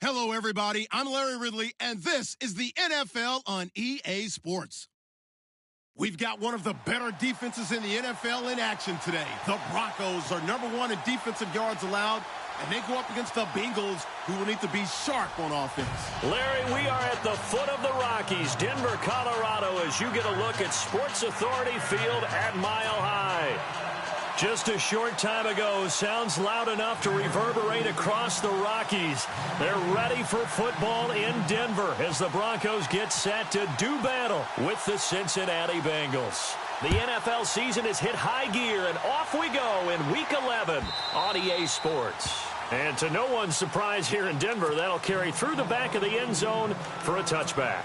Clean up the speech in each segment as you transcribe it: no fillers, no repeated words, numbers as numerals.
Hello, everybody. I'm Larry Ridley, and this is the NFL on EA Sports. We've got one of the better defenses in the NFL in action today. The Broncos are #1 in defensive yards allowed, and they go up against the Bengals, who will need to be sharp on offense. Larry, we are at the foot of the Rockies, Denver, Colorado, as you get a look at Sports Authority Field at Mile High. Just a short time ago, sounds loud enough to reverberate across the Rockies. They're ready for football in Denver as the Broncos get set to do battle with the Cincinnati Bengals. The NFL season has hit high gear, and off we go in Week 11 on EA Sports. And to no one's surprise here in Denver, that'll carry through the back of the end zone for a touchback.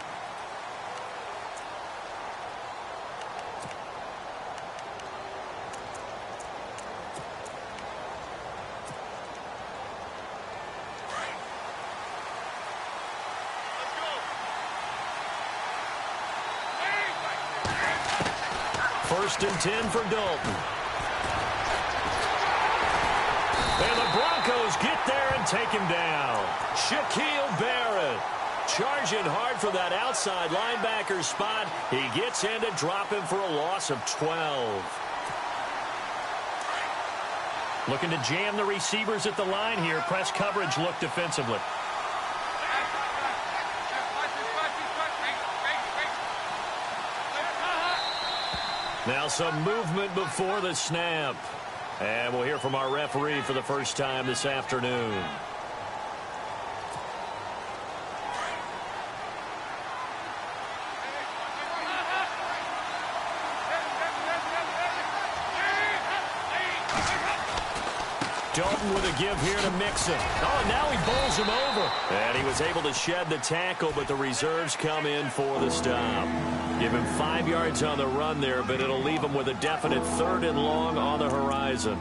First and 10 for Dalton. And the Broncos get there and take him down. Shaquille Barrett charging hard for that outside linebacker spot. He gets in to drop him for a loss of 12. Looking to jam the receivers at the line here. Press coverage look defensively. Now some movement before the snap. And we'll hear from our referee for the first time this afternoon. Dalton with a give here to Mixon. Oh, now he bowls him over. And he was able to shed the tackle, but the reserves come in for the stop. Give him 5 yards on the run there, but it'll leave him with a definite 3rd and long on the horizon.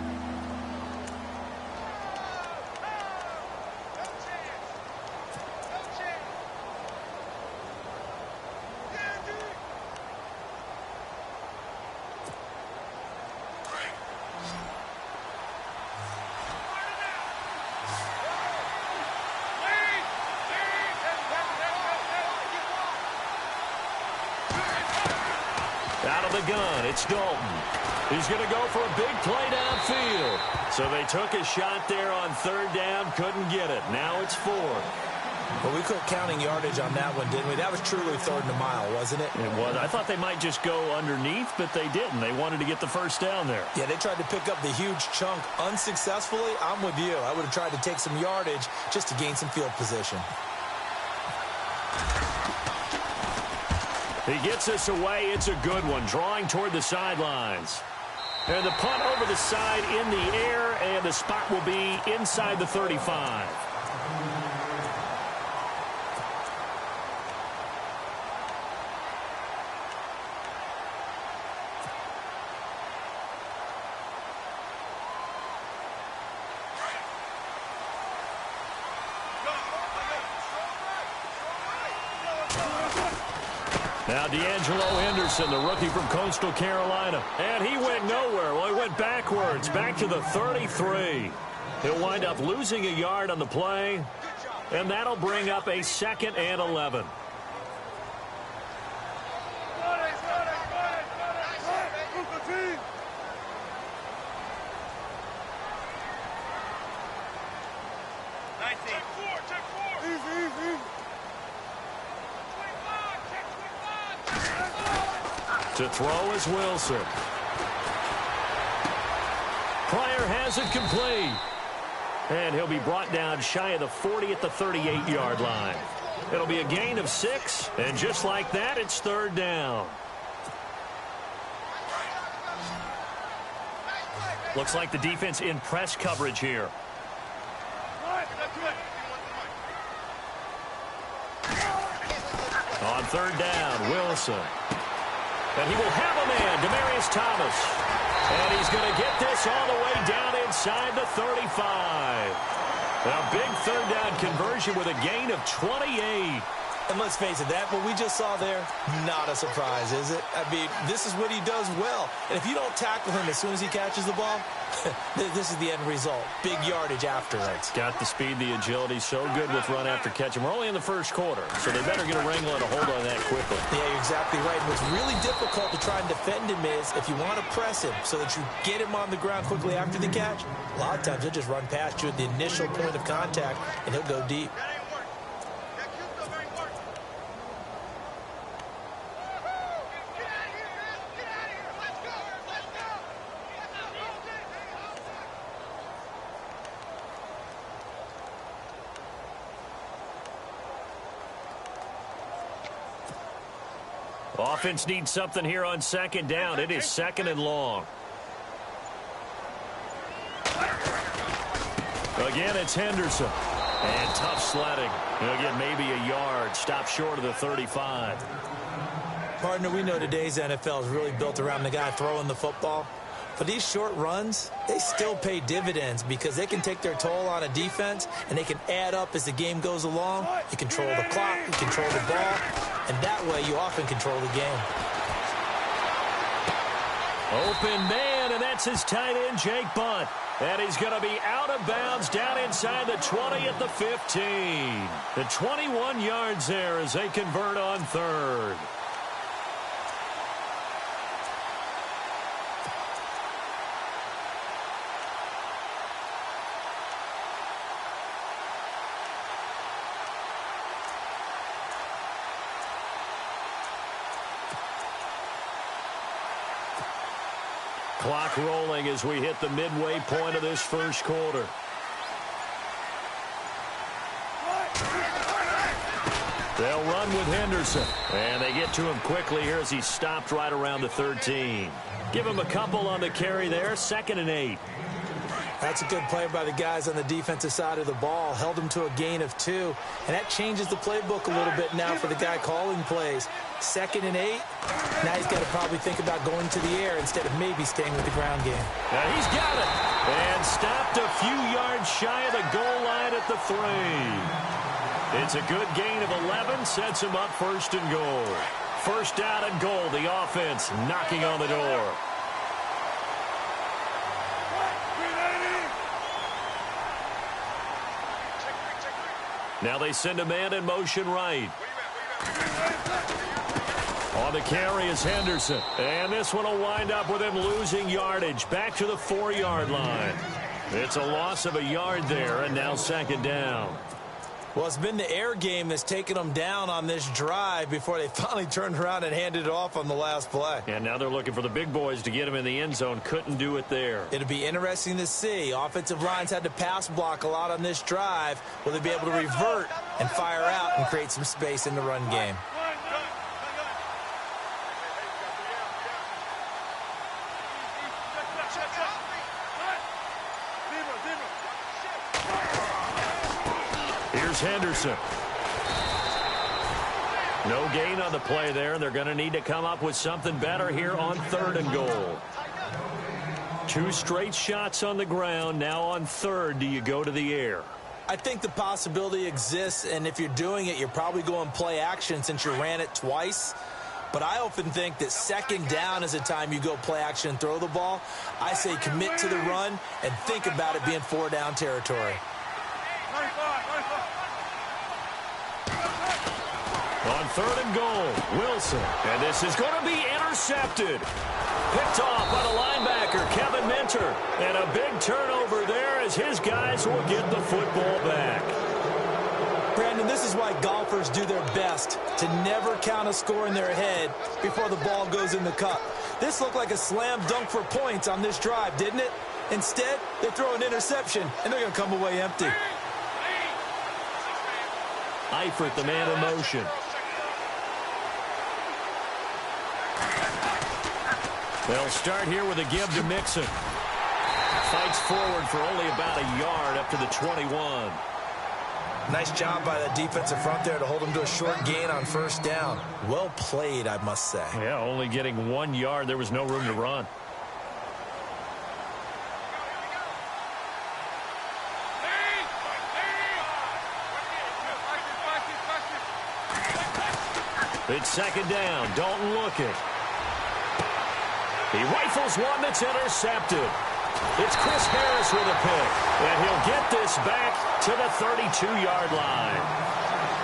Out of the gun, it's Dalton. He's going to go for a big play downfield. So they took a shot there on 3rd down, couldn't get it. Now it's 4. Well, we quit counting yardage on that one, didn't we? That was truly 3rd and a mile, wasn't it? It was. I thought they might just go underneath, but they didn't. They wanted to get the first down there. Yeah, they tried to pick up the huge chunk unsuccessfully. I'm with you. I would have tried to take some yardage just to gain some field position. He gets us away. It's a good one. Drawing toward the sidelines. And the punt over the side in the air, and the spot will be inside the 35. Now D'Angelo Henderson, the rookie from Coastal Carolina. And he went nowhere. Well, he went backwards, back to the 33. He'll wind up losing a yard on the play, and that'll bring up a 2nd and 11. To throw is Wilson. Pryor has it complete. And he'll be brought down shy of the 40 at the 38-yard line. It'll be a gain of 6, and just like that, it's 3rd down. Looks like the defense in press coverage here. On 3rd down, Wilson. And he will have a man, Demaryius Thomas. And he's going to get this all the way down inside the 35. A big 3rd down conversion with a gain of 28. And let's face it, what we just saw there, not a surprise, is it? I mean, this is what he does well. And if you don't tackle him as soon as he catches the ball, this is the end result. Big yardage afterwards. Got the speed, the agility, so good with run after catch. And we're only in the first quarter, so they better get a wrangle and a hold on that quickly. Yeah, you're exactly right. And what's really difficult to try and defend him is if you want to press him so that you get him on the ground quickly after the catch, a lot of times he'll just run past you at the initial point of contact, and he'll go deep. Offense needs something here on second down. It is second and long. Again, it's Henderson. And tough sledding. He'll get maybe a yard. Stop short of the 35. Partner, we know today's NFL is really built around the guy throwing the football. But these short runs, they still pay dividends because they can take their toll on a defense, and they can add up as the game goes along. You control the clock, you control the ball, and that way you often control the game. Open man, and that's his tight end, Jake Bunt. And he's going to be out of bounds down inside the 20 at the 15. The 21 yards there as they convert on third. Clock rolling as we hit the midway point of this first quarter. They'll run with Henderson. And they get to him quickly here as he stopped right around the 13. Give him a couple on the carry there. 2nd and 8. That's a good play by the guys on the defensive side of the ball. Held him to a gain of 2. And that changes the playbook a little bit now for the guy calling plays. 2nd and 8. Now he's got to probably think about going to the air instead of maybe staying with the ground game. Now he's got it. And stopped a few yards shy of the goal line at the 3. It's a good gain of 11. Sets him up 1st and goal. 1st down and goal. The offense knocking on the door. Now they send a man in motion right. On the carry is Henderson. And this one will wind up with him losing yardage. Back to the 4-yard line. It's a loss of a yard there, and now 2nd down. Well, it's been the air game that's taken them down on this drive before they finally turned around and handed it off on the last play. And now they're looking for the big boys to get him in the end zone. Couldn't do it there. It'll be interesting to see. Offensive lines had to pass block a lot on this drive. Will they be able to revert and fire out and create some space in the run game? Here's Henderson. No gain on the play there, and they're going to need to come up with something better here on 3rd and goal. 2 straight shots on the ground. Now on 3rd, do you go to the air? I think the possibility exists, and if you're doing it, you're probably going play action since you ran it twice. But I often think that 2nd down is the time you go play action and throw the ball. I say commit to the run and think about it being 4-down territory. On 3rd and goal, Wilson. And this is going to be intercepted. Picked off by the linebacker, Kevin Minter. And a big turnover there as his guys will get the football back. Brandon, this is why golfers do their best to never count a score in their head before the ball goes in the cup. This looked like a slam dunk for points on this drive, didn't it? Instead, they throw an interception, and they're going to come away empty. Eifert, the man in motion. They'll start here with a give to Mixon. Fights forward for only about a yard up to the 21. Nice job by the defensive front there to hold him to a short gain on 1st down. Well played, I must say. Yeah, only getting 1 yard. There was no room to run. It's second down. Dalton looking. He rifles one that's intercepted. It's Chris Harris with a pick. And he'll get this back to the 32-yard line.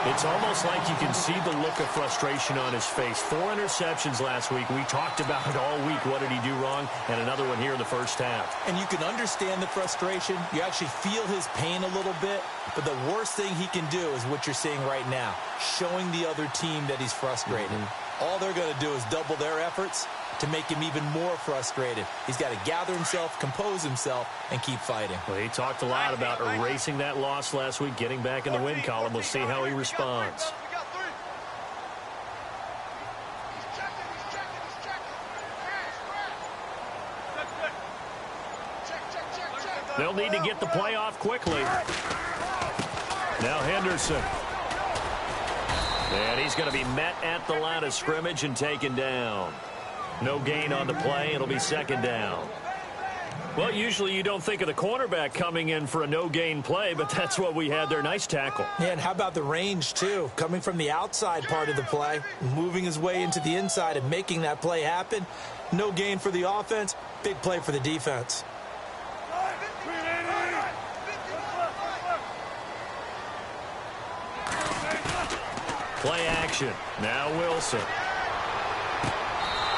It's almost like you can see the look of frustration on his face. 4 interceptions last week. We talked about it all week. What did he do wrong? And another one here in the first half. And you can understand the frustration. You actually feel his pain a little bit. But the worst thing he can do is what you're seeing right now, showing the other team that he's frustrated. All they're going to do is double their efforts to make him even more frustrated. He's got to gather himself, compose himself, and keep fighting. Well, he talked a lot about erasing that loss last week, getting back in the win column. We'll see how he responds. They'll need to get the play off quickly. Now Henderson. And he's going to be met at the line of scrimmage and taken down. No gain on the play. It'll be second down. Well, usually you don't think of the cornerback coming in for a no-gain play, but that's what we had there. Nice tackle. Yeah, and how about the range, too? Coming from the outside part of the play, moving his way into the inside and making that play happen. No gain for the offense, big play for the defense. Play action. Now Wilson.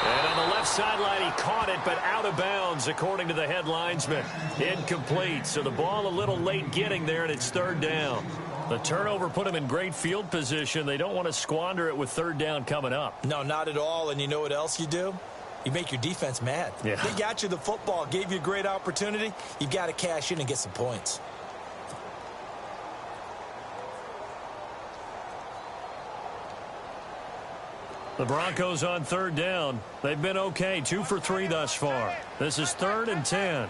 And on the left sideline, he caught it, but out of bounds, according to the head linesman. Incomplete, so the ball a little late getting there, and it's third down. The turnover put him in great field position. They don't want to squander it with third down coming up. No, not at all, and you know what else you do? You make your defense mad. Yeah. They got you the football, gave you a great opportunity. You've got to cash in and get some points. The Broncos on third down. They've been okay, 2 for 3 thus far. This is 3rd and 10.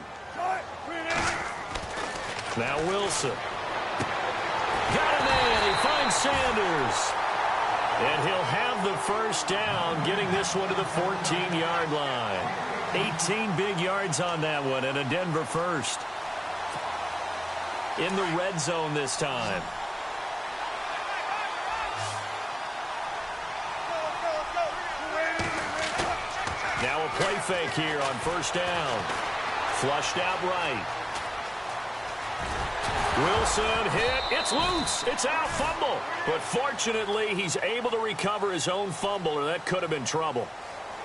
Now Wilson. Got him in. He finds Sanders. And he'll have the first down, getting this one to the 14-yard line. 18 big yards on that one, and a Denver first. In the red zone this time. Now a play fake here on first down. Flushed out right. Wilson hit. It's loose. It's out. Fumble. But fortunately, he's able to recover his own fumble, or that could have been trouble.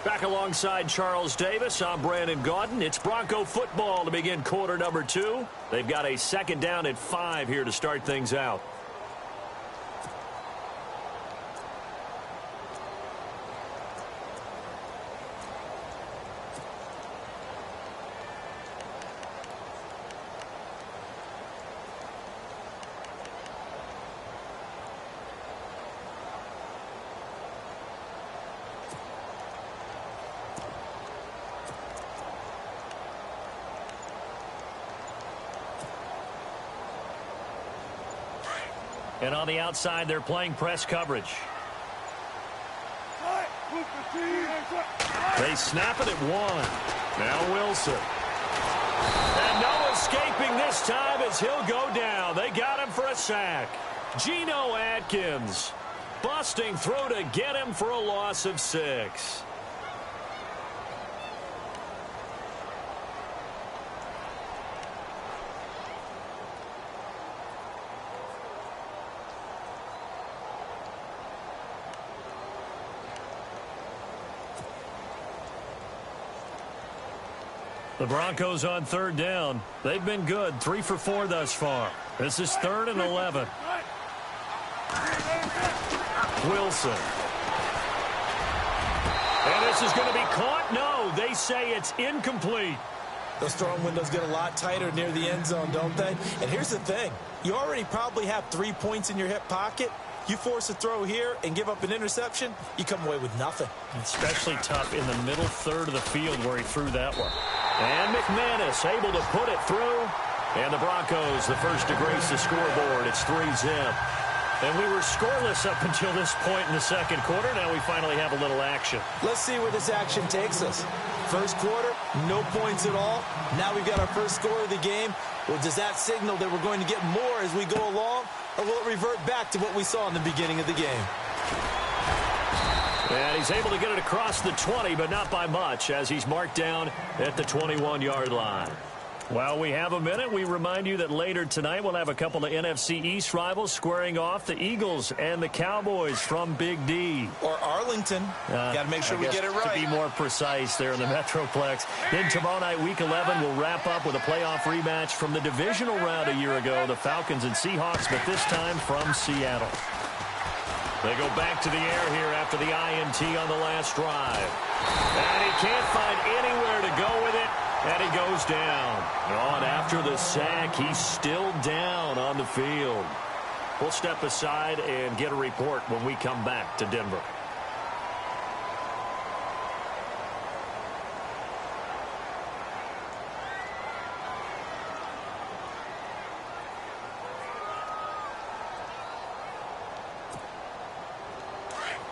Back alongside Charles Davis, I'm Brandon Gaudin. It's Bronco football to begin quarter number 2. They've got a second down at 5 here to start things out. And on the outside, they're playing press coverage. They snap it at 1. Now Wilson. And no escaping this time as he'll go down. They got him for a sack. Geno Atkins busting through to get him for a loss of 6. The Broncos on third down. They've been good, 3 for 4 thus far. This is 3rd and 11. Wilson. And this is going to be caught. No, they say it's incomplete. Those throwing windows get a lot tighter near the end zone, don't they? And here's the thing. You already probably have 3 points in your hip pocket. You force a throw here and give up an interception, you come away with nothing. Especially tough in the middle third of the field where he threw that one. And McManus able to put it through. And the Broncos, the first to grace the scoreboard. It's 3-zip. And we were scoreless up until this point in the second quarter. Now we finally have a little action. Let's see where this action takes us. First quarter, no points at all. Now we've got our first score of the game. Well, does that signal that we're going to get more as we go along? Or will it revert back to what we saw in the beginning of the game? And he's able to get it across the 20, but not by much, as he's marked down at the 21-yard line. While we have a minute, we remind you that later tonight we'll have a couple of NFC East rivals squaring off, the Eagles and the Cowboys from Big D. Or Arlington. Got to make sure we get it right. To be more precise there in the Metroplex. Then tomorrow night, Week 11, we'll wrap up with a playoff rematch from the divisional round a year ago, the Falcons and Seahawks, but this time from Seattle. They go back to the air here after the INT on the last drive. And he can't find anywhere to go with it. And he goes down. And after the sack, he's still down on the field. We'll step aside and get a report when we come back to Denver.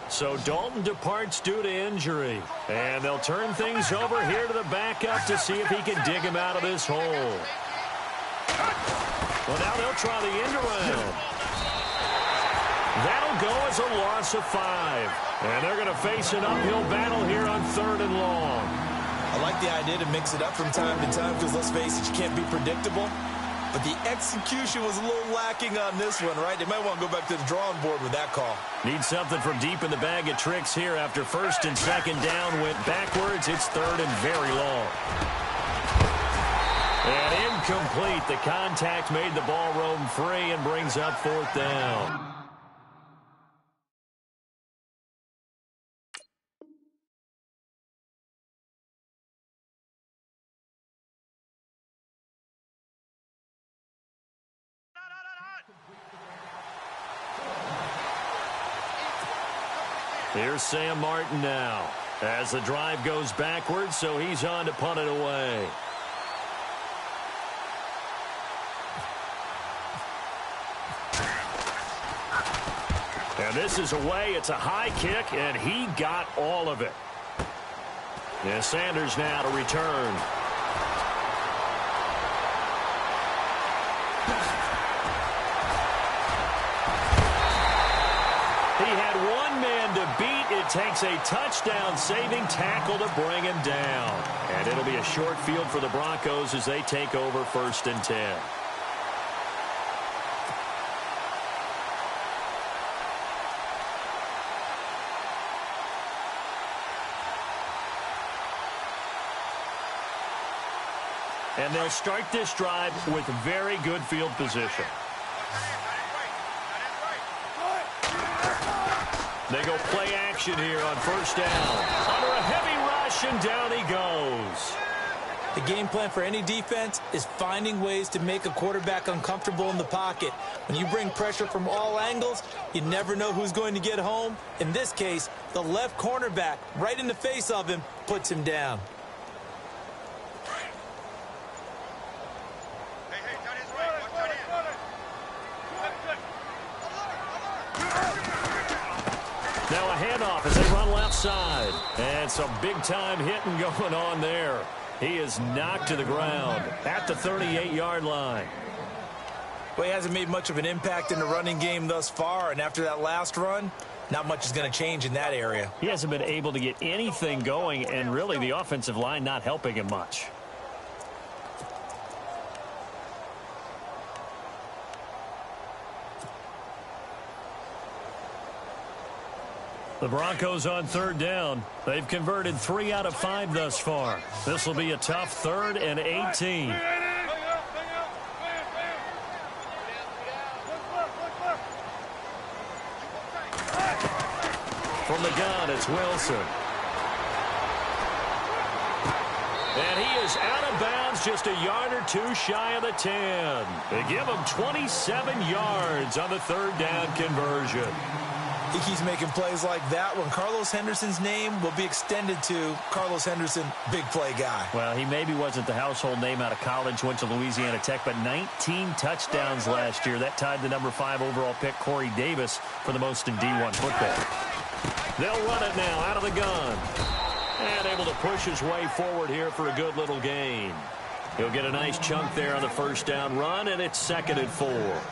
So Dalton departs due to injury. And they'll turn things over here to the backup to see if he can dig him out of this hole. Well, now they'll try the end around. That'll go as a loss of 5. And they're going to face an uphill battle here on 3rd and long. I like the idea to mix it up from time to time because, let's face it, you can't be predictable. But the execution was a little lacking on this one, right? They might want to go back to the drawing board with that call. Need something from deep in the bag of tricks here after 1st and 2nd down went backwards. It's 3rd and very long. And incomplete. The contact made the ball roam free and brings up 4th down. Here's Sam Martin now as the drive goes backwards, so he's on to punt it away. And this is away. It's a high kick, and he got all of it. And Sanders now to return. He had one man to beat. It takes a touchdown-saving tackle to bring him down. And it'll be a short field for the Broncos as they take over 1st and 10. And they'll start this drive with very good field position. They go play action here on 1st down. Under a heavy rush, and down he goes. The game plan for any defense is finding ways to make a quarterback uncomfortable in the pocket. When you bring pressure from all angles, you never know who's going to get home. In this case, the left cornerback, right in the face of him, puts him down. Now a handoff as they run left side. And some big-time hitting going on there. He is knocked to the ground at the 38-yard line. Well, he hasn't made much of an impact in the running game thus far, and after that last run, not much is going to change in that area. He hasn't been able to get anything going, and really the offensive line not helping him much. The Broncos on 3rd down. They've converted 3 out of 5 thus far. This will be a tough 3rd and 18. From the gun, it's Wilson. And he is out of bounds just a yard or 2 shy of the 10. They give him 27 yards on the 3rd down conversion. He keeps making plays like that when Carlos Henderson's name will be extended to Carlos Henderson, big play guy. Well, he maybe wasn't the household name out of college, went to Louisiana Tech, but 19 touchdowns last year. That tied the number 5 overall pick, Corey Davis, for the most in D1 football. They'll run it now out of the gun. And able to push his way forward here for a good little gain. He'll get a nice chunk there on the 1st down run, and it's 2nd and 4.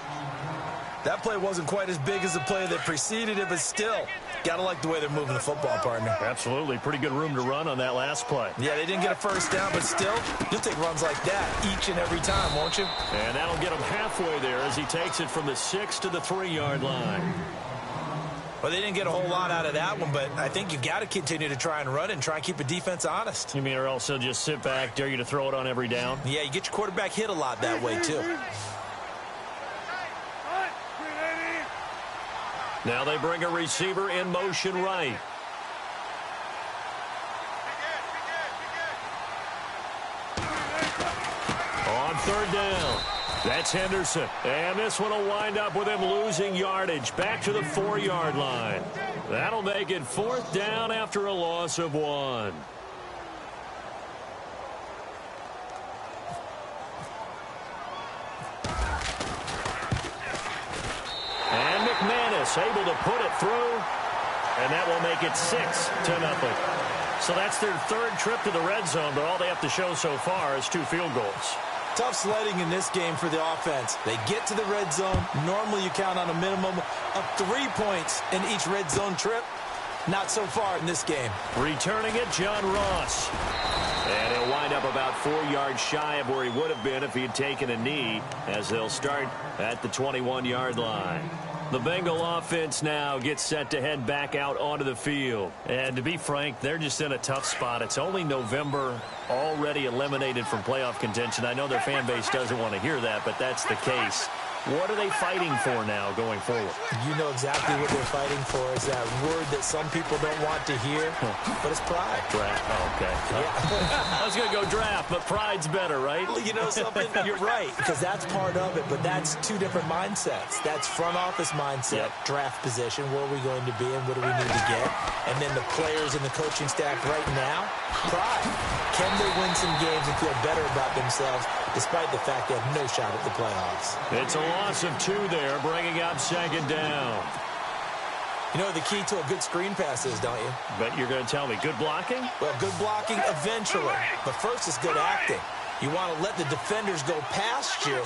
That play wasn't quite as big as the play that preceded it, but still, got to like the way they're moving the football, partner. Absolutely. Pretty good room to run on that last play. Yeah, they didn't get a first down, but still, you'll take runs like that each and every time, won't you? And that'll get him halfway there as he takes it from the 6 to the 3-yard line. Well, they didn't get a whole lot out of that one, but I think you got to continue to try and run and try and keep a defense honest. You mean, or else he'll just sit back, dare you to throw it on every down? Yeah, you get your quarterback hit a lot that way, too. Now they bring a receiver in motion right. On third down. That's Henderson. And this one will wind up with him losing yardage back to the 4-yard line. That'll make it 4th down after a loss of 1. And McManus able to put it through. And that will make it 6-0. So that's their 3rd trip to the red zone, but all they have to show so far is 2 field goals. Tough sledding in this game for the offense. They get to the red zone. Normally you count on a minimum of 3 points in each red zone trip. Not so far in this game. Returning it, John Ross. And he'll wind up about 4 yards shy of where he would have been if he had taken a knee, as they'll start at the 21-yard line. The Bengal offense now gets set to head back out onto the field. And to be frank, they're just in a tough spot. It's only November, already eliminated from playoff contention. I know their fan base doesn't want to hear that, but that's the case. What are they fighting for now going forward? You know exactly what they're fighting for is that word that some people don't want to hear, but it's pride. Draft. Oh, okay. Yeah. I was going to go draft, but pride's better, right? Well, you know something? You're right, because that's part of it, but that's 2 different mindsets. That's front office mindset, draft position, where are we going to be and what do we need to get? And then the players and the coaching staff right now, pride. Can they win some games and feel better about themselves despite the fact they have no shot at the playoffs? It's a loss of 2 there, bringing up 2nd down. You know the key to a good screen pass is, don't you? Bet you're going to tell me. Good blocking? Well, good blocking eventually. But first is good acting. You want to let the defenders go past you,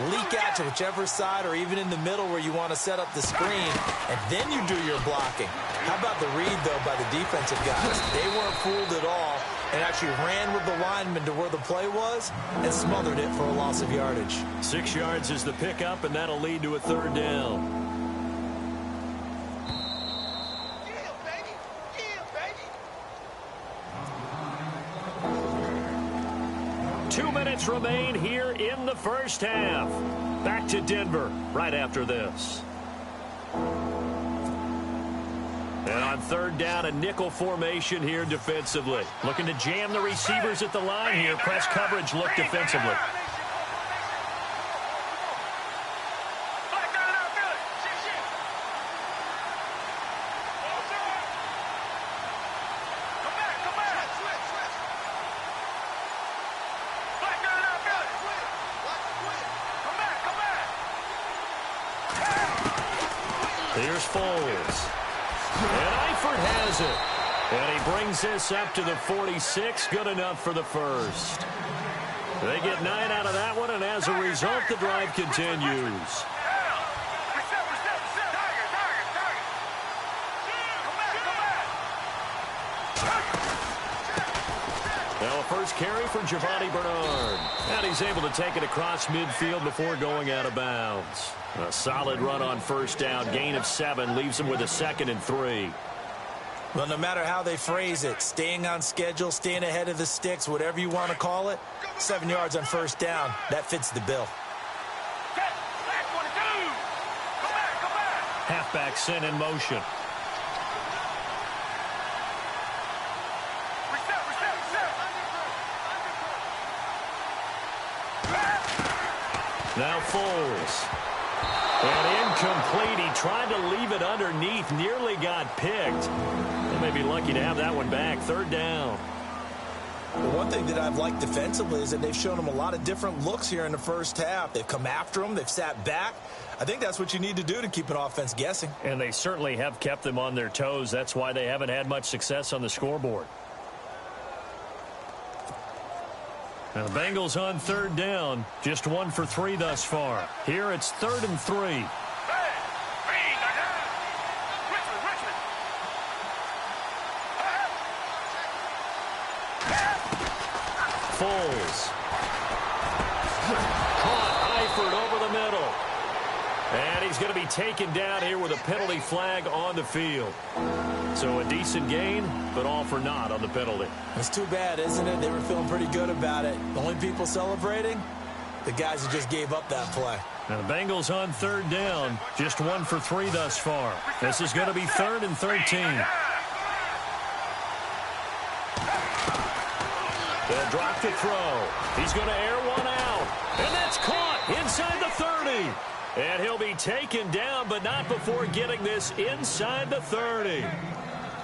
leak out to whichever side or even in the middle where you want to set up the screen, and then you do your blocking. How about the read, though, by the defensive guys? They weren't fooled at all and actually ran with the lineman to where the play was and smothered it for a loss of yardage. 6 yards is the pickup, and that'll lead to a 3rd down. 2 minutes remain here in the first half. Back to Denver right after this. And on 3rd down, a nickel formation here defensively. Looking to jam the receivers at the line here. Press coverage look defensively. Here's Foles. And Eifert has it. And he brings this up to the 46. Good enough for the first. They get 9 out of that one, and as a result, the drive continues. Now a first carry for Giovanni Bernard. And he's able to take it across midfield before going out of bounds. A solid run on 1st down. Gain of 7 leaves him with a 2nd and 3. Well, no matter how they phrase it, staying on schedule, staying ahead of the sticks, whatever you want to call it, 7 yards on 1st down, that fits the bill. Halfback sent in motion. Now Foles. And incomplete. He tried to leave it underneath. Nearly got picked. They may be lucky to have that one back. 3rd down. Well, one thing that I've liked defensively is that they've shown them a lot of different looks here in the first half. They've come after them. They've sat back. I think that's what you need to do to keep an offense guessing. And they certainly have kept them on their toes. That's why they haven't had much success on the scoreboard. Now the Bengals on 3rd down. Just 1 for 3 thus far. Here it's 3rd and 3. Foles. Caught Eifert over the middle. And he's going to be taken down here with a penalty flag on the field. So a decent gain, but all for naught on the penalty. It's too bad, isn't it? They were feeling pretty good about it. The only people celebrating, the guys who just gave up that play. Now the Bengals on third down, just 1 for 3 thus far. This is going to be 3rd and 13. They'll drop to throw. He's going to air one out. And that's caught inside the 30. And he'll be taken down, but not before getting this inside the 30.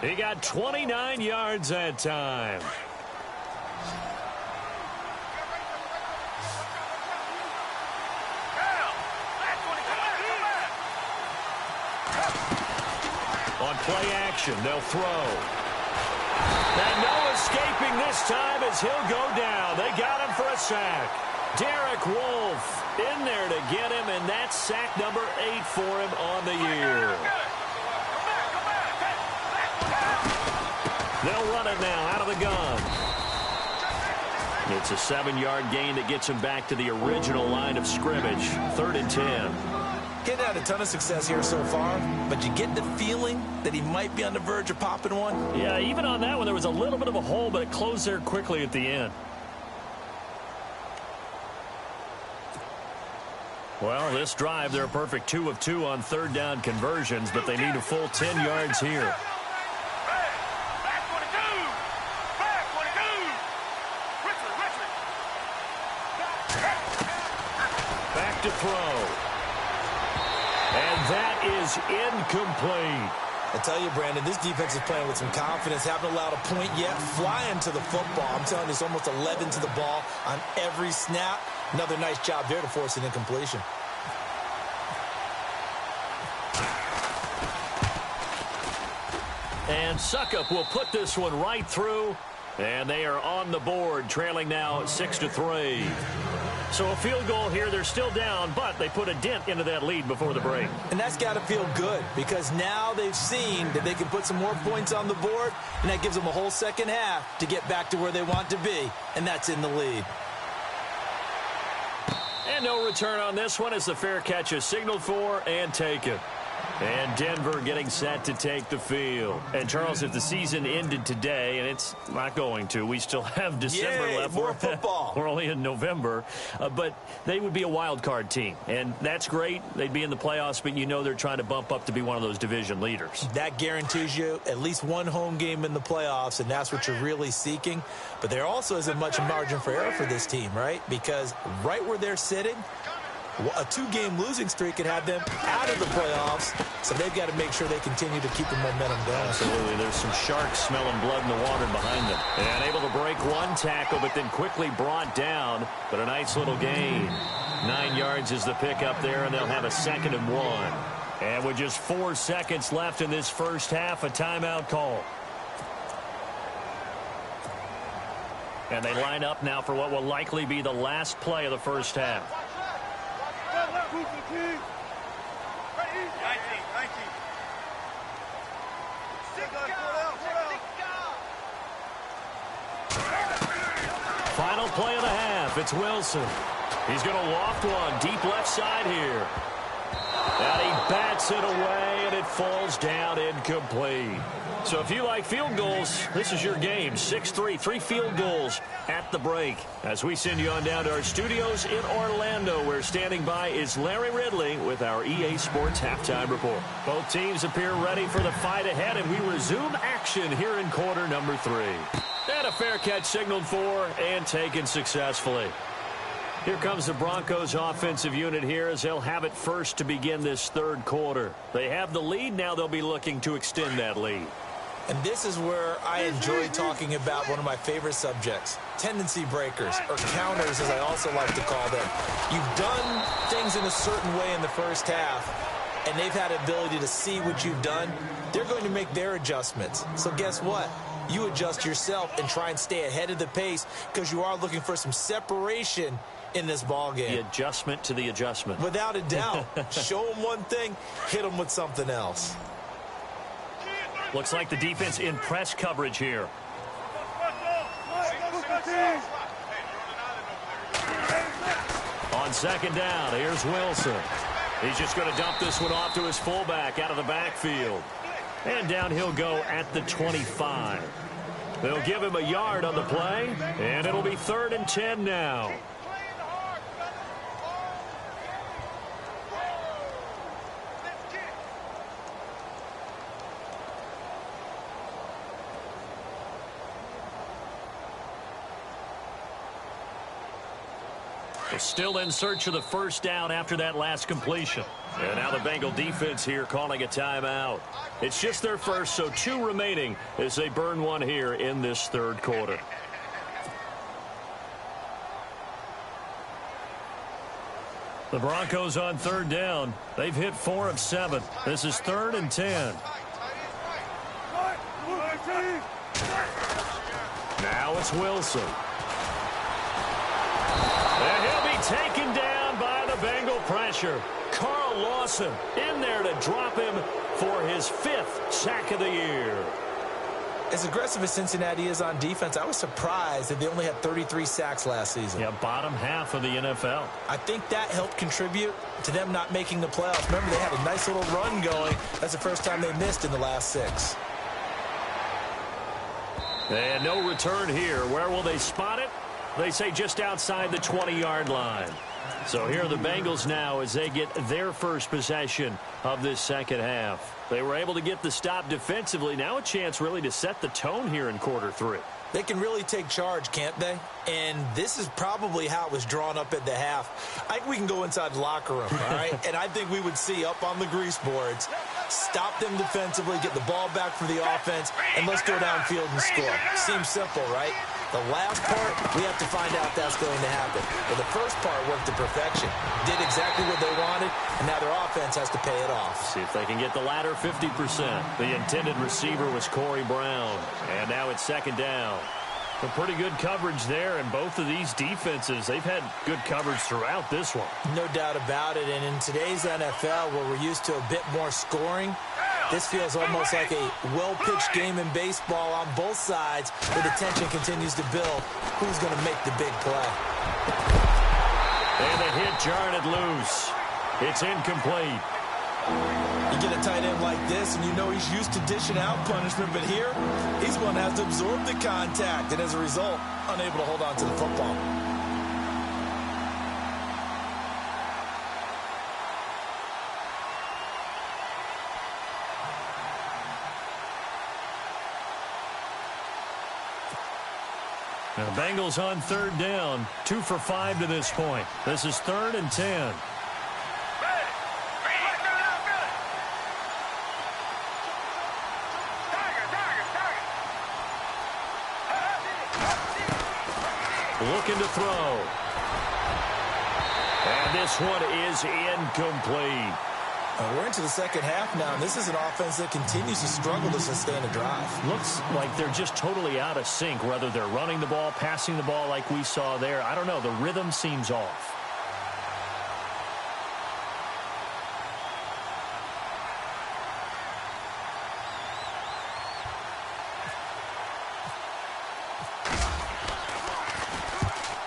He got 29 yards that time. On play action, they'll throw. And no escaping this time as he'll go down. They got him for a sack. Derek Wolfe in there to get him, and that's sack number 8 for him on the year. They'll run it now out of the gun. It's a 7-yard gain that gets him back to the original line of scrimmage. 3rd and 10. Getting had a ton of success here so far, but you get the feeling that he might be on the verge of popping one. Yeah, even on that one, there was a little bit of a hole, but it closed there quickly at the end. Well, this drive, they're a perfect 2 of 2 on 3rd down conversions, but they need a full 10 yards here. Back to throw. And that is incomplete. I tell you, Brandon, this defense is playing with some confidence. Haven't allowed a point yet. Flying to the football. I'm telling you, it's almost 11 to the ball on every snap. Another nice job there to force an incompletion. And Suckup will put this one right through. And they are on the board, trailing now 6-3. So a field goal here. They're still down, but they put a dent into that lead before the break. And that's got to feel good because now they've seen that they can put some more points on the board, and that gives them a whole second half to get back to where they want to be, and that's in the lead. And no return on this one as the fair catch is signaled for and taken. And Denver getting set to take the field. And, Charles, if the season ended today, and it's not going to, we still have December left. More football. We're only in November. But they would be a wild card team. And that's great. They'd be in the playoffs, but you know they're trying to bump up to be one of those division leaders. That guarantees you at least one home game in the playoffs, and that's what you're really seeking. But there also isn't much margin for error for this team, right? Because right where they're sitting, a 2-game losing streak could have them out of the playoffs, so they've got to make sure they continue to keep the momentum going. Absolutely. There's some sharks smelling blood in the water behind them. And able to break one tackle, but then quickly brought down. But a nice little gain. 9 yards is the pickup there, and they'll have a 2nd and 1. And with just 4 seconds left in this first half, a timeout call. And they line up now for what will likely be the last play of the first half. Final play of the half. It's Wilson. He's going to loft one deep left side here. And he bats it away, and it falls down incomplete. So if you like field goals, this is your game. 6-3, 3 field goals at the break. As we send you on down to our studios in Orlando, where standing by is Larry Ridley with our EA Sports Halftime Report. Both teams appear ready for the fight ahead, and we resume action here in quarter number 3. And a fair catch signaled for and taken successfully. Here comes the Broncos offensive unit here as they'll have it first to begin this third quarter. They have the lead. Now they'll be looking to extend that lead. And this is where I enjoy talking about one of my favorite subjects, tendency breakers, or counters as I also like to call them. You've done things in a certain way in the first half, and they've had the ability to see what you've done. They're going to make their adjustments. So guess what? You adjust yourself and try and stay ahead of the pace because you are looking for some separation in this ball game. The adjustment to the adjustment. Without a doubt. Show them one thing, hit them with something else. Looks like the defense in press coverage here. On second down, here's Wilson. He's just going to dump this one off to his fullback out of the backfield. And down he'll go at the 25. They'll give him a yard on the play, and it'll be 3rd and 10 now. Still in search of the first down after that last completion. And now the Bengal defense here calling a timeout. It's just their first, so 2 remaining as they burn one here in this 3rd quarter. The Broncos on 3rd down. They've hit 4 of 7. This is 3rd and 10. Now it's Wilson. And he'll be taken down by the Bengal pressure. Carl Lawson in there to drop him for his 5th sack of the year. As aggressive as Cincinnati is on defense, I was surprised that they only had 33 sacks last season. Yeah, bottom half of the NFL. I think that helped contribute to them not making the playoffs. Remember, they had a nice little run going. That's the first time they missed in the last 6. And no return here. Where will they spot it? They say just outside the 20-yard line. So here are the Bengals now as they get their first possession of this second half. They were able to get the stop defensively. Now a chance really to set the tone here in quarter 3. They can really take charge, can't they? And this is probably how it was drawn up at the half. I think we can go inside the locker room, all right? And I think we would see up on the grease boards, stop them defensively, get the ball back for the offense, and let's go downfield and score. Seems simple, right? The last part, we have to find out that's going to happen. But the first part worked to perfection. Did exactly what they wanted, and now their offense has to pay it off. See if they can get the latter 50%. The intended receiver was Corey Brown. And now it's second down. Some pretty good coverage there, and both of these defenses, they've had good coverage throughout this one. No doubt about it, and in today's NFL, where we're used to a bit more scoring, this feels almost like a well-pitched game in baseball on both sides, where the tension continues to build. Who's going to make the big play? And the hit jarred it loose. It's incomplete. You get a tight end like this, and you know he's used to dishing out punishment, but here, he's one that has to absorb the contact, and as a result, unable to hold on to the football. The Bengals on 3rd down, 2 for 5 to this point. This is 3rd and 10. Looking to throw. And this one is incomplete. We're into the second half now, and this is an offense that continues to struggle to sustain a drive. Looks like they're just totally out of sync, whether they're running the ball, passing the ball like we saw there. I don't know. The rhythm seems off.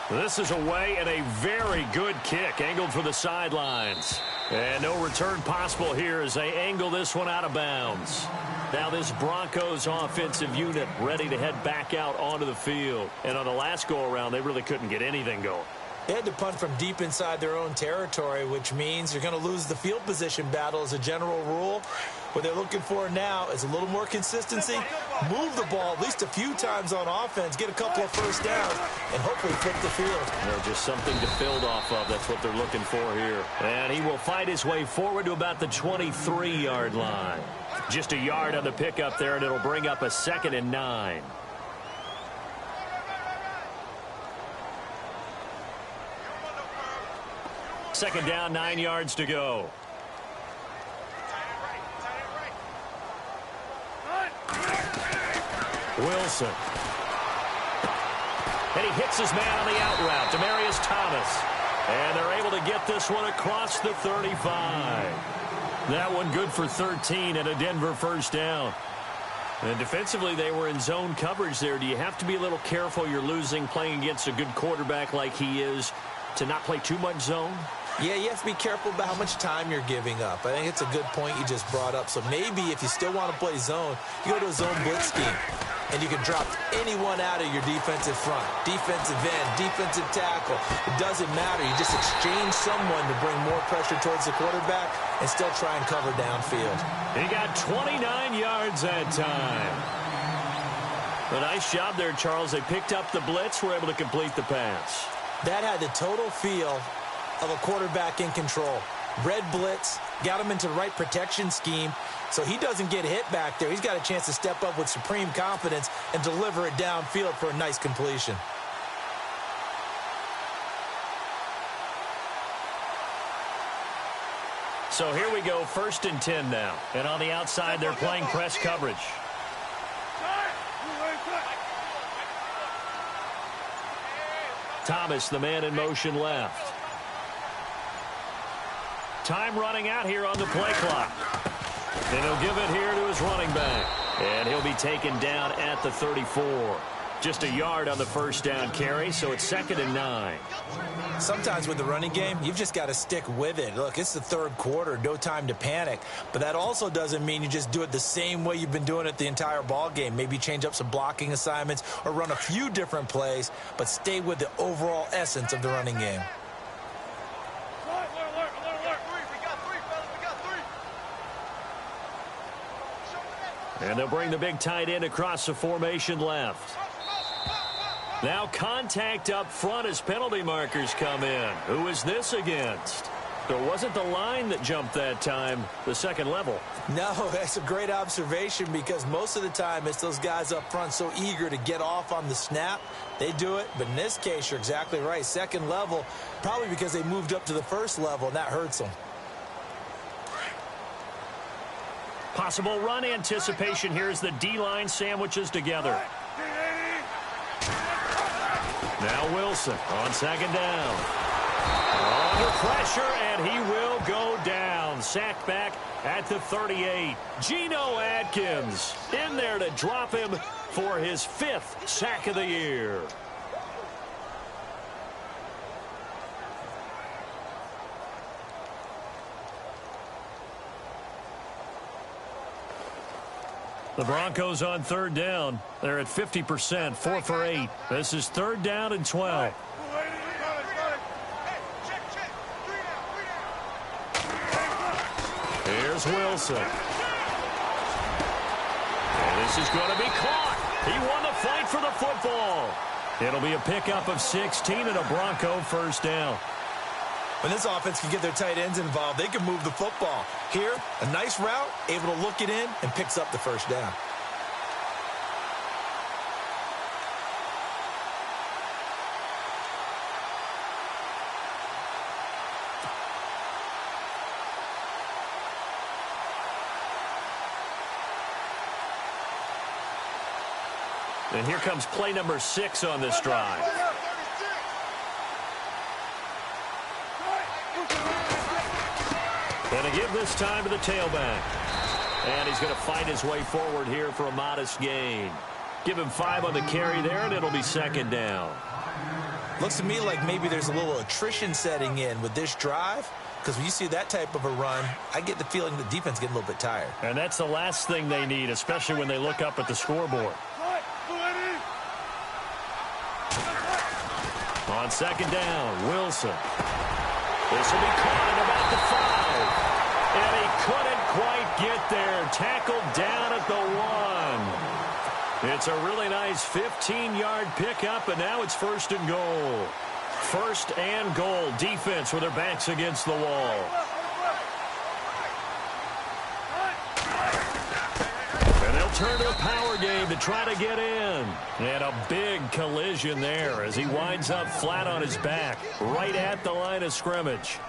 This is away and a very good kick angled for the sidelines. And no return possible here as they angle this one out of bounds. Now this Broncos offensive unit ready to head back out onto the field. And on the last go-around, they really couldn't get anything going. They had to punt from deep inside their own territory, which means you're going to lose the field position battle as a general rule. What they're looking for now is a little more consistency, move the ball at least a few times on offense, get a couple of first downs, and hopefully flip the field. Just something to build off of. That's what they're looking for here. And he will fight his way forward to about the 23-yard line. Just a yard on the pickup there, and it'll bring up a 2nd and 9. Second down, 9 yards to go. Wilson. And he hits his man on the out route, Demaryius Thomas. And they're able to get this one across the 35. That one good for 13 and a Denver first down. And defensively, they were in zone coverage there. Do you have to be a little careful? You're losing, playing against a good quarterback like he is. to not play too much zone? Yeah, you have to be careful about how much time you're giving up. I think it's a good point you just brought up. So maybe if you still want to play zone, you go to a zone blitz scheme. And you can drop anyone out of your defensive front. Defensive end, defensive tackle. It doesn't matter. You just exchange someone to bring more pressure towards the quarterback and still try and cover downfield. He got 29 yards that time. A nice job there, Charles. They picked up the blitz, were able to complete the pass. That had the total feel of a quarterback in control. Red blitz, got him into the right protection scheme, so he doesn't get hit back there. He's got a chance to step up with supreme confidence and deliver it downfield for a nice completion. So here we go, 1st and 10 now. And on the outside, they're playing press coverage. Thomas, the man in motion left. Time running out here on the play clock. And he'll give it here to his running back. And he'll be taken down at the 34. Just a yard on the first down carry, so it's 2nd and 9. Sometimes with the running game, you've just got to stick with it. Look, it's the 3rd quarter, no time to panic. But that also doesn't mean you just do it the same way you've been doing it the entire ball game. Maybe change up some blocking assignments or run a few different plays, but stay with the overall essence of the running game. And they'll bring the big tight end across the formation left. Now contact up front as penalty markers come in. Who is this against? It wasn't the line that jumped that time, the second level. No, that's a great observation because most of the time it's those guys up front so eager to get off on the snap. They do it, but in this case, you're exactly right. Second level, probably because they moved up to the first level, and that hurts them. Possible run anticipation here as the D-line sandwiches together. Now Wilson on 2nd down. Under pressure, and he will go down. Sacked back at the 38. Geno Atkins in there to drop him for his 5th sack of the year. The Broncos on 3rd down. They're at 50%, 4 for 8. This is 3rd down and 12. Here's Wilson. And this is going to be caught. He won the fight for the football. It'll be a pickup of 16 and a Bronco 1st down. When this offense can get their tight ends involved, they can move the football. Here, a nice route, able to look it in, and picks up the 1st down. And here comes play number 6 on this drive. Going to give this time to the tailback. And he's going to fight his way forward here for a modest gain. Give him 5 on the carry there, and it'll be 2nd down. Looks to me like maybe there's a little attrition setting in with this drive. Because when you see that type of a run, I get the feeling the defense getting a little bit tired. And that's the last thing they need, especially when they look up at the scoreboard. On 2nd down, Wilson. This will be caught at about the 5. And he couldn't quite get there. Tackled down at the 1. It's a really nice 15-yard pickup, and now it's 1st and goal. 1st and goal. Defense with their backs against the wall. And they'll turn to a power game to try to get in. And a big collision there as he winds up flat on his back right at the line of scrimmage.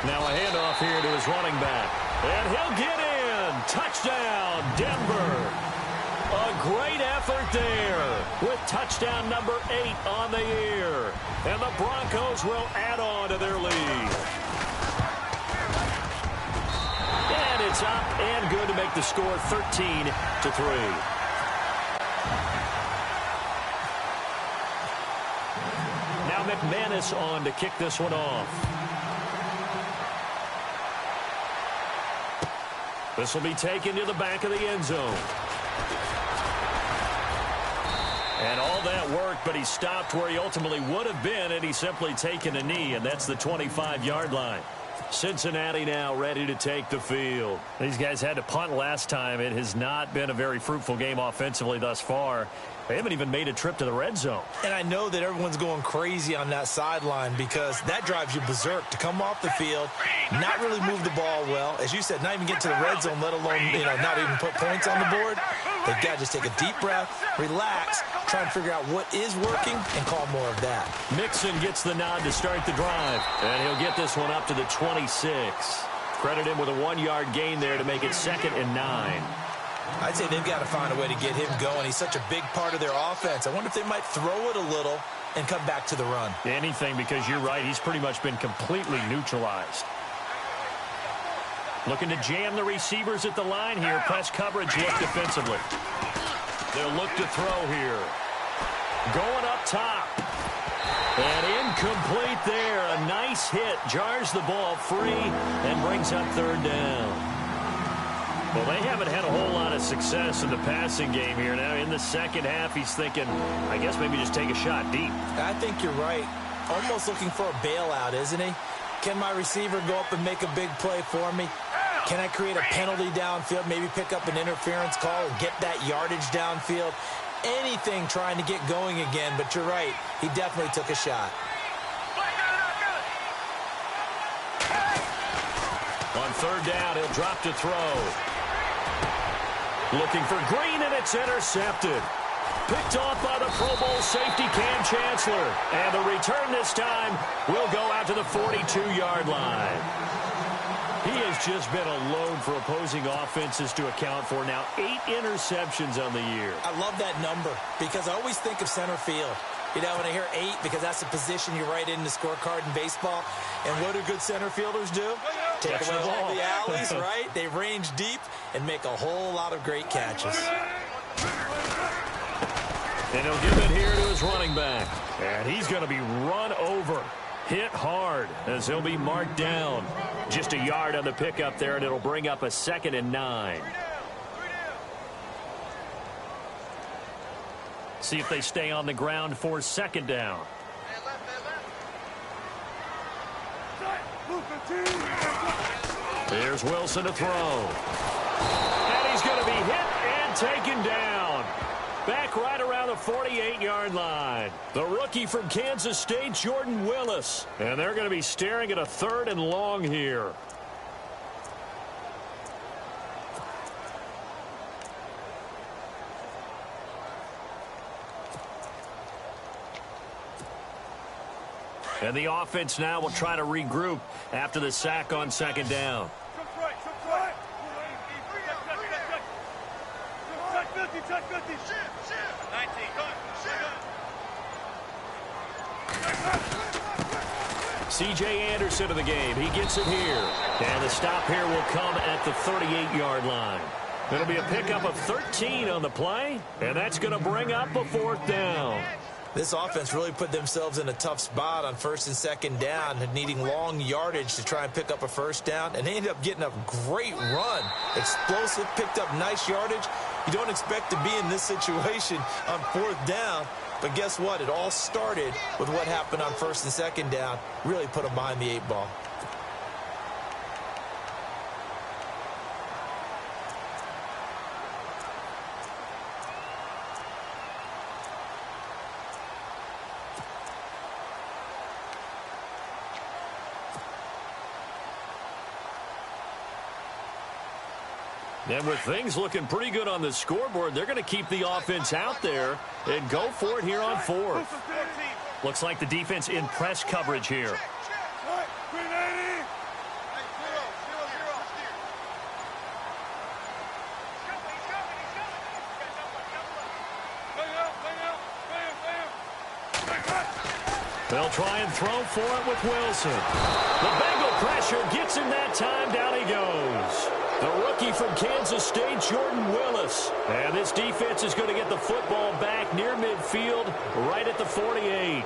Now a handoff here to his running back. And he'll get in. Touchdown, Denver. A great effort there with touchdown number 8 on the year. And the Broncos will add on to their lead. And it's up and good to make the score 13-3. Now McManus on to kick this one off. This will be taken to the back of the end zone. And all that worked, but he stopped where he ultimately would have been, and he's simply taken a knee, and that's the 25-yard line. Cincinnati now ready to take the field. These guys had to punt last time. It has not been a very fruitful game offensively thus far. They haven't even made a trip to the red zone. And I know that everyone's going crazy on that sideline because that drives you berserk to come off the field, not really move the ball well. As you said, not even get to the red zone, let alone, not even put points on the board. They've got to just take a deep breath, relax, try and figure out what is working, and call more of that. Mixon gets the nod to start the drive, and he'll get this one up to the 26. Credit him with a 1-yard gain there to make it 2nd and 9. I'd say they've got to find a way to get him going. He's such a big part of their offense. I wonder if they might throw it a little and come back to the run. Anything, because you're right. He's pretty much been completely neutralized. Looking to jam the receivers at the line here. Press coverage look defensively. They'll look to throw here. Going up top. And incomplete there. A nice hit. Jars the ball free and brings up 3rd down. Well, they haven't had a whole lot of success in the passing game here. Now, in the second half, he's thinking, I guess maybe just take a shot deep. I think you're right. Almost looking for a bailout, isn't he? Can my receiver go up and make a big play for me? Can I create a penalty downfield, maybe pick up an interference call and get that yardage downfield? Anything trying to get going again, but you're right. He definitely took a shot. On 3rd down, he'll drop to throw. Looking for Green, and it's intercepted. Picked off by the Pro Bowl safety Cam Chancellor. And the return this time will go out to the 42-yard line. He has just been a load for opposing offenses to account for. Now 8 interceptions on the year. I love that number because I always think of center field. When I hear 8, because that's the position you write in the scorecard in baseball. And what do good center fielders do? Take away all the alleys, right? They range deep and make a whole lot of great catches. And he'll give it here to his running back. And he's going to be run over. Hit hard as he'll be marked down. Just a yard on the pickup there, and it'll bring up a 2nd and 9. See if they stay on the ground for 2nd down. Here's Wilson to throw. And he's going to be hit and taken down. Back right around the 48-yard line. The rookie from Kansas State, Jordan Willis. And they're going to be staring at a 3rd and long here. And the offense now will try to regroup after the sack on 2nd down. C.J. Anderson of the game. He gets it here. And the stop here will come at the 38-yard line. It'll be a pickup of 13 on the play, and that's going to bring up a 4th down. This offense really put themselves in a tough spot on 1st and 2nd down, needing long yardage to try and pick up a 1st down, and they ended up getting a great run. Explosive, picked up nice yardage. You don't expect to be in this situation on 4th down, but guess what? It all started with what happened on 1st and 2nd down. Really put them behind the 8 ball. And with things looking pretty good on the scoreboard, they're going to keep the offense out there and go for it here on 4th. Looks like the defense in press coverage here. They'll try and throw for it with Wilson. The Bengal pressure gets him that time. Down he goes. The rookie from Kansas State, Jordan Willis. And this defense is going to get the football back near midfield, right at the 48.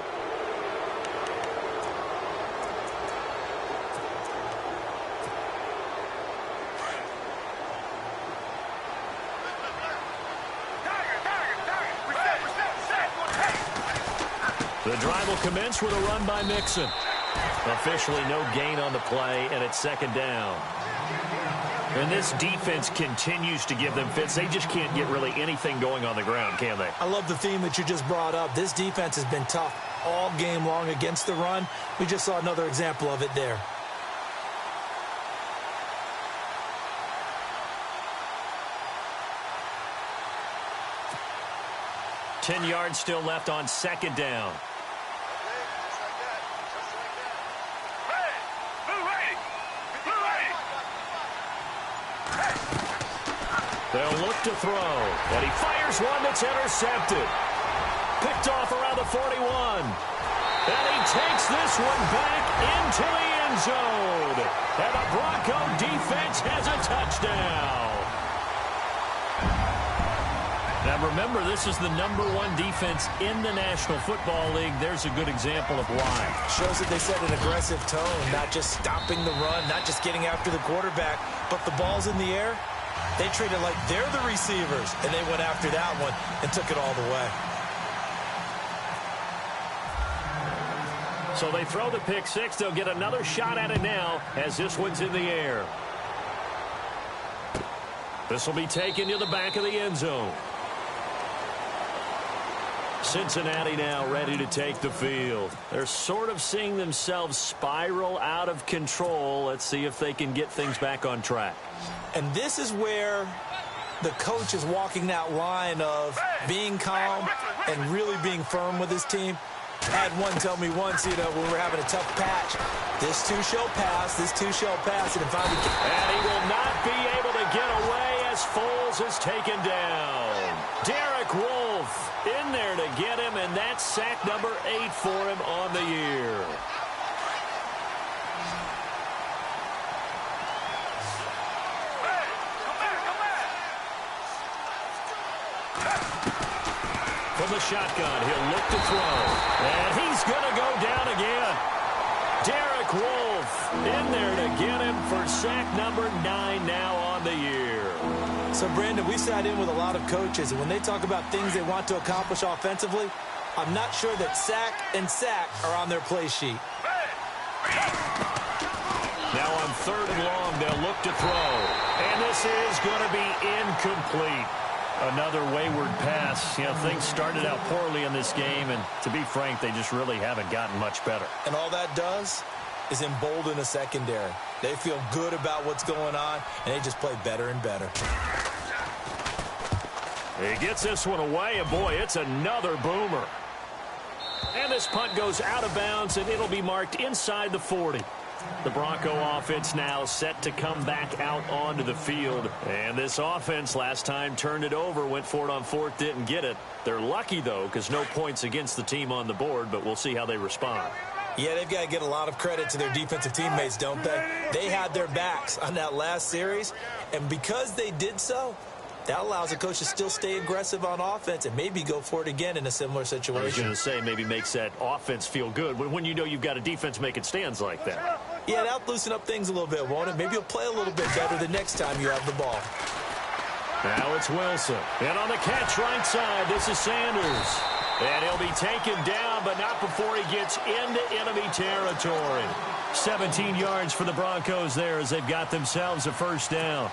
The drive will commence with a run by Mixon. Officially no gain on the play, and it's second down. And this defense continues to give them fits. They just can't get really anything going on the ground, can they? I love the theme that you just brought up. This defense has been tough all game long against the run. We just saw another example of it there. Ten yards still left on second down. They'll look to throw, and he fires one that's intercepted. Picked off around the 41. And he takes this one back into the end zone. And the Bronco defense has a touchdown. Now remember, this is the #1 defense in the National Football League. There's a good example of why. Shows that they set an aggressive tone, not just stopping the run, not just getting after the quarterback, but the ball's in the air. They treat it like they're the receivers, and they went after that one and took it all the way. So they throw the pick six. They'll get another shot at it now as this one's in the air. This will be taken to the back of the end zone. Cincinnati now ready to take the field. They're sort of seeing themselves spiral out of control. Let's see if they can get things back on track. And this is where the coach is walking that line of being calm and really being firm with his team. I had one tell me once, when we were having a tough patch, this too shall pass, this too shall pass. And he will not be able to get away as Foles is taken down. Derek Wolfe in there to get him, and that's sack number 8 for him on the year. From the shotgun, he'll look to throw. And he's going to go down again. Derek Wolfe in there to get him for sack number 9 now on the year. So, Brandon, we sat in with a lot of coaches, and when they talk about things they want to accomplish offensively, I'm not sure that sack and sack are on their play sheet. Now on 3rd and long, they'll look to throw. And this is going to be incomplete. Another wayward pass. Things started out poorly in this game, and to be frank, they just really haven't gotten much better. And all that does is embolden a secondary. They feel good about what's going on, and they just play better and better. He gets this one away, and boy, it's another boomer. And this punt goes out of bounds, and it'll be marked inside the 40. The Bronco offense now set to come back out onto the field. And this offense last time turned it over, went for it on 4th, didn't get it. They're lucky, though, because no points against the team on the board, but we'll see how they respond. Yeah, they've got to get a lot of credit to their defensive teammates, don't they? They had their backs on that last series, and because they did so, that allows the coach to still stay aggressive on offense and maybe go for it again in a similar situation. I was going to say, maybe makes that offense feel good when you know you've got a defense making stands like that. Yeah, that'll loosen up things a little bit, won't it? Maybe you'll play a little bit better the next time you have the ball. Now it's Wilson. And on the catch right side, this is Sanders. And he'll be taken down, but not before he gets into enemy territory. 17 yards for the Broncos there as they've got themselves a first down.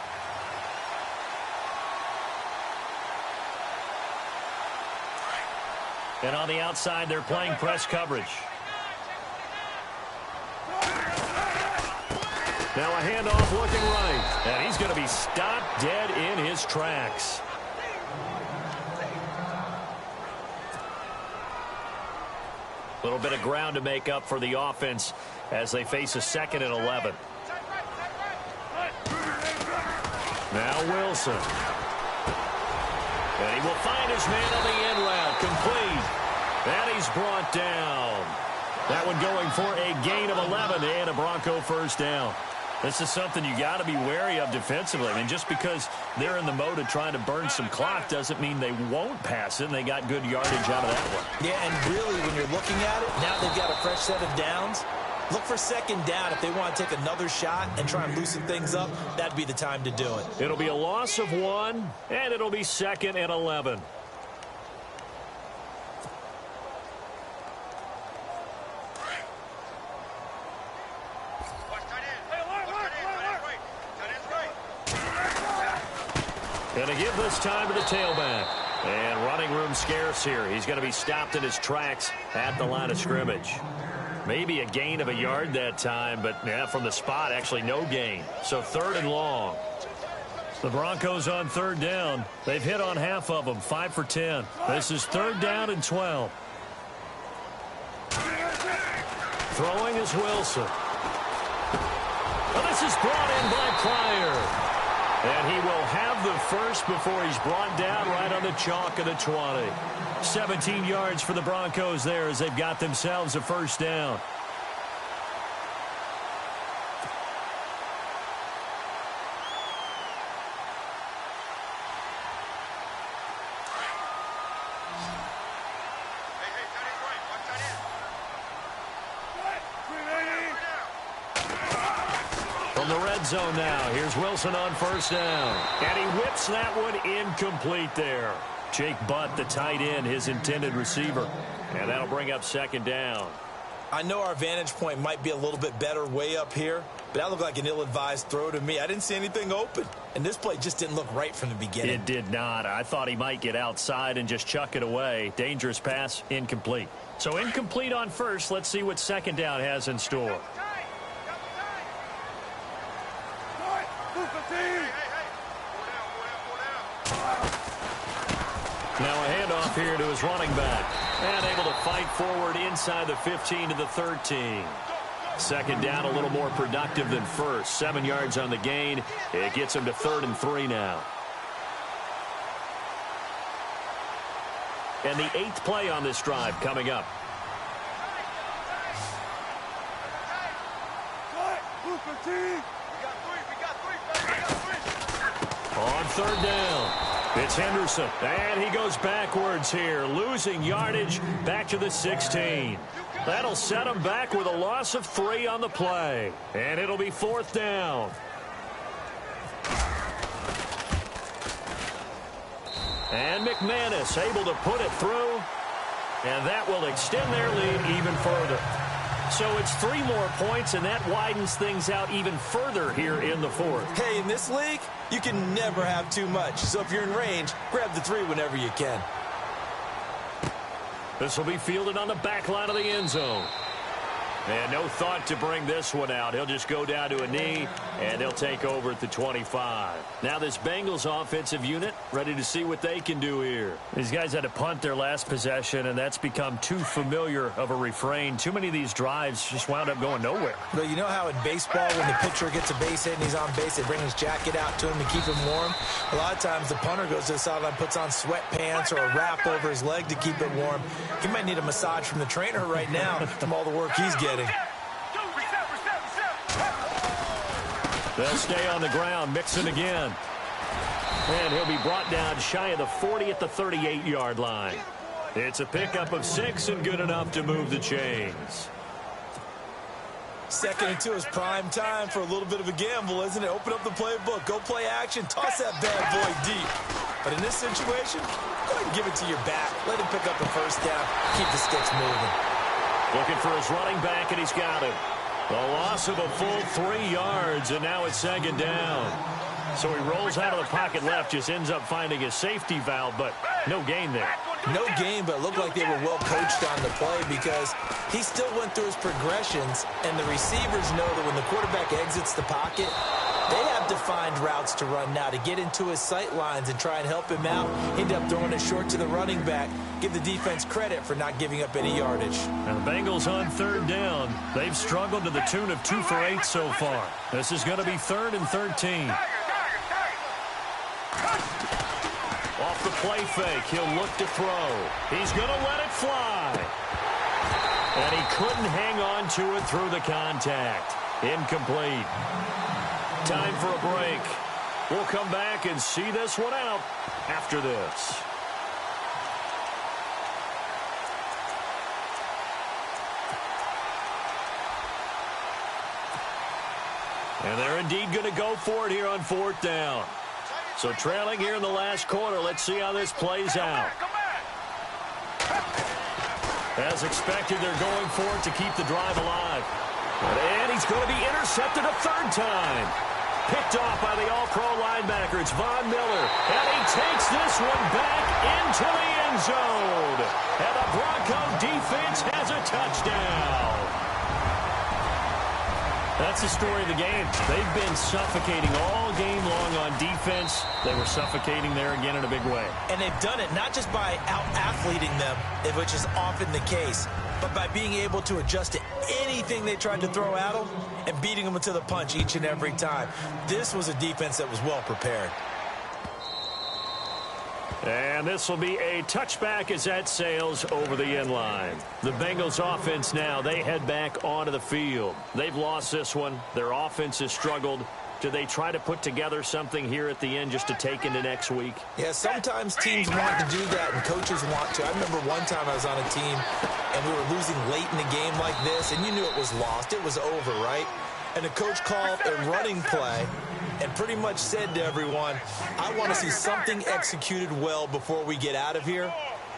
And on the outside, they're playing press coverage. Now a handoff looking right. And he's going to be stopped dead in his tracks. A little bit of ground to make up for the offense as they face a 2nd and 11. Now Wilson. And he will find his man on the end route. Complete. And he's brought down. That one going for a gain of 11 and a Bronco first down. This is something you got to be wary of defensively. I mean, just because they're in the mode of trying to burn some clock doesn't mean they won't pass it, and they got good yardage out of that one. Yeah, and really, when you're looking at it, now they've got a fresh set of downs. Look for second down. If they want to take another shot and try and loosen things up, that'd be the time to do it. It'll be a loss of 1, and it'll be 2nd and 11. Going to give this time to the tailback. And running room scarce here. He's going to be stopped in his tracks at the line of scrimmage. Maybe a gain of a yard that time, but yeah, from the spot, actually no gain. So 3rd and long. The Broncos on 3rd down. They've hit on half of them, 5 for 10. This is 3rd down and 12. Throwing is Wilson. Well, this is brought in by Pryor. And he will have the first before he's brought down right on the chalk of the 20. 17 yards for the Broncos there as they've got themselves a first down. From the red zone now, here's Wilson on first down. And he whips that one incomplete there. Jake Butt, the tight end, his intended receiver. And that'll bring up 2nd down. I know our vantage point might be a little bit better way up here, but that looked like an ill-advised throw to me. I didn't see anything open. And this play just didn't look right from the beginning. It did not. I thought he might get outside and just chuck it away. Dangerous pass, incomplete. So incomplete on first. Let's see what 2nd down has in store. Now a handoff here to his running back. And able to fight forward inside the 15 to the 13. 2nd down a little more productive than first. 7 yards on the gain. It gets him to 3rd and 3 now. And the 8th play on this drive coming up. On 3rd down. It's Henderson, and he goes backwards here, losing yardage back to the 16. That'll set him back with a loss of 3 on the play, and it'll be 4th down. And McManus able to put it through, and that will extend their lead even further. So it's 3 more points, and that widens things out even further here in the 4th. Hey, in this league, you can never have too much. So if you're in range, grab the 3 whenever you can. This will be fielded on the back line of the end zone. And no thought to bring this one out. He'll just go down to a knee, and they'll take over at the 25. Now this Bengals offensive unit ready to see what they can do here. These guys had to punt their last possession, and that's become too familiar of a refrain. Too many of these drives just wound up going nowhere. Well, you know how in baseball, when the pitcher gets a base hit and he's on base, they bring his jacket out to him to keep him warm? A lot of times the punter goes to the sideline, puts on sweatpants or a wrap over his leg to keep it warm. He might need a massage from the trainer right now from all the work he's getting. They'll stay on the ground, Mixon again. And he'll be brought down shy of the 40 at the 38-yard line. It's a pickup of 6 and good enough to move the chains. 2nd and 2 is prime time for a little bit of a gamble, isn't it? Open up the playbook, go play action, toss that bad boy deep. But in this situation, go ahead and give it to your back. Let him pick up the first down, keep the sticks moving. Looking for his running back, and he's got him. A loss of a full 3 yards, and now it's 2nd down. So he rolls out of the pocket left, just ends up finding a safety valve, but no gain there. No gain, but it looked like they were well coached on the play because he still went through his progressions, and the receivers know that when the quarterback exits the pocket, they have defined routes to run now to get into his sight lines and try and help him out. He ended up throwing it short to the running back. Give the defense credit for not giving up any yardage. And the Bengals on 3rd down. They've struggled to the tune of 2 for 8 so far. This is going to be 3rd and 13. Off the play fake, he'll look to throw. He's going to let it fly. And he couldn't hang on to it through the contact. Incomplete. Time for a break. We'll come back and see this one out after this. And they're indeed going to go for it here on 4th down. So trailing here in the last quarter, let's see how this plays out. As expected, they're going for it to keep the drive alive. And he's going to be intercepted a 3rd time. Picked off by the All-Pro linebacker. It's Von Miller. And he takes this one back into the end zone. And the Bronco defense has a touchdown. That's the story of the game. They've been suffocating all game long on defense. They were suffocating there again in a big way. And they've done it not just by out-athleting them, which is often the case, but by being able to adjust to anything they tried to throw at them and beating them to the punch each and every time. This was a defense that was well prepared. And this will be a touchback as that sails over the end line. The Bengals offense now, they head back onto the field. They've lost this one. Their offense has struggled. Do they try to put together something here at the end just to take into next week? Yeah, sometimes teams want to do that and coaches want to. I remember one time I was on a team and we were losing late in the game like this, and you knew it was lost. It was over, right? And the coach called a running play and pretty much said to everyone, I want to see something executed well before we get out of here.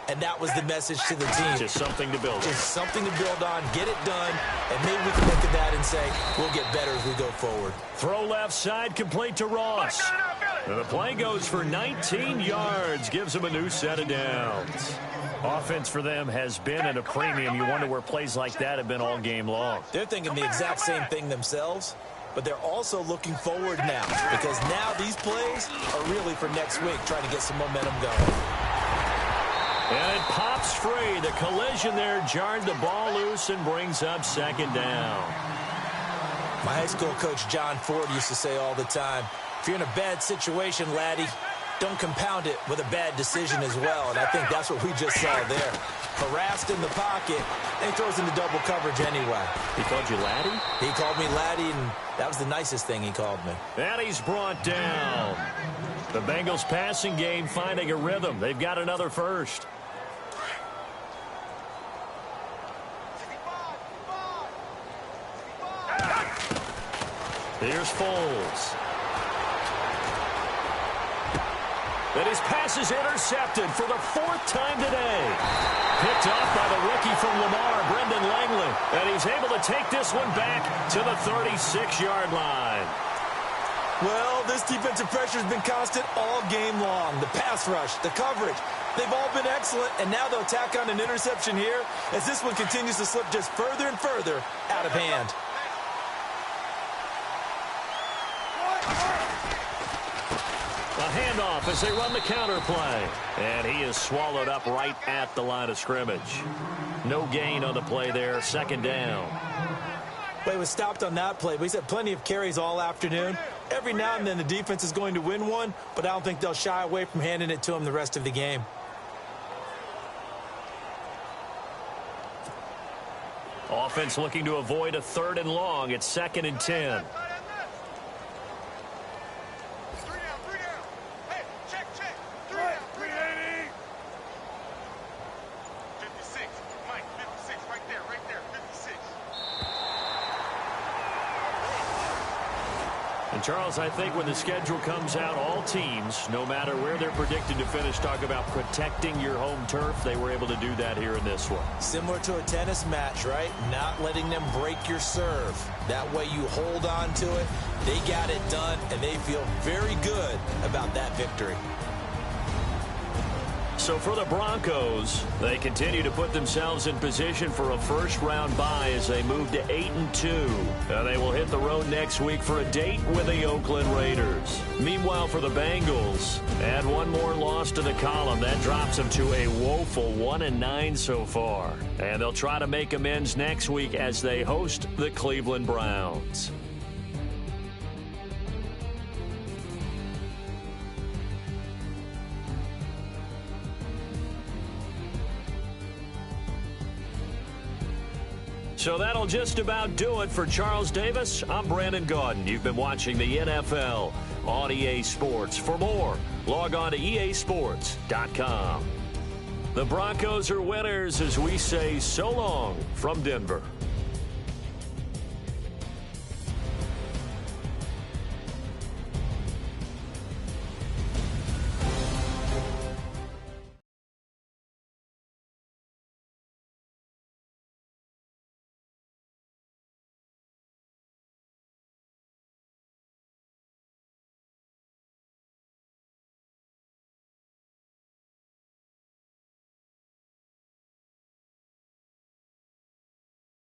And that was the message to the team. Just something to build on. Just something to build on, get it done, and maybe we can look at that and say, we'll get better as we go forward. Throw left side, complete to Ross. And the play goes for 19 yards, gives them a new set of downs. Offense for them has been at a premium. You wonder where plays like that have been all game long. They're thinking the exact same thing themselves, but they're also looking forward now, because now these plays are really for next week, trying to get some momentum going. And it pops free. The collision there jarred the ball loose and brings up 2nd down. My high school coach, John Ford, used to say all the time, if you're in a bad situation, laddie, don't compound it with a bad decision as well. And I think that's what we just saw there. Harassed in the pocket, and he throws into double coverage anyway. He called you laddie? He called me laddie, and that was the nicest thing he called me. And he's brought down. The Bengals passing game finding a rhythm. They've got another first. Here's Foles. And his pass is intercepted for the 4th time today. Picked off by the rookie from Lamar, Brendan Langley. And he's able to take this one back to the 36-yard line. Well, this defensive pressure has been constant all game long. The pass rush, the coverage, they've all been excellent, and now they'll tack on an interception here as this one continues to slip just further and further out of hand. A handoff as they run the counter play. And he is swallowed up right at the line of scrimmage. No gain on the play there, 2nd down. Well, he was stopped on that play, but he's had plenty of carries all afternoon. Every now and then the defense is going to win one, but I don't think they'll shy away from handing it to him the rest of the game. Offense looking to avoid a 3rd and long. It's 2nd and 10. And Charles, I think when the schedule comes out, all teams, no matter where they're predicted to finish, talk about protecting your home turf. They were able to do that here in this one. Similar to a tennis match, right? Not letting them break your serve. That way you hold on to it. They got it done, and they feel very good about that victory. So for the Broncos, they continue to put themselves in position for a first-round bye as they move to 8-2. They will hit the road next week for a date with the Oakland Raiders. Meanwhile, for the Bengals, add one more loss to the column. That drops them to a woeful 1-9 so far. And they'll try to make amends next week as they host the Cleveland Browns. So that'll just about do it for Charles Davis. I'm Brandon Gaudin. You've been watching the NFL on EA Sports. For more, log on to easports.com. The Broncos are winners as we say so long from Denver.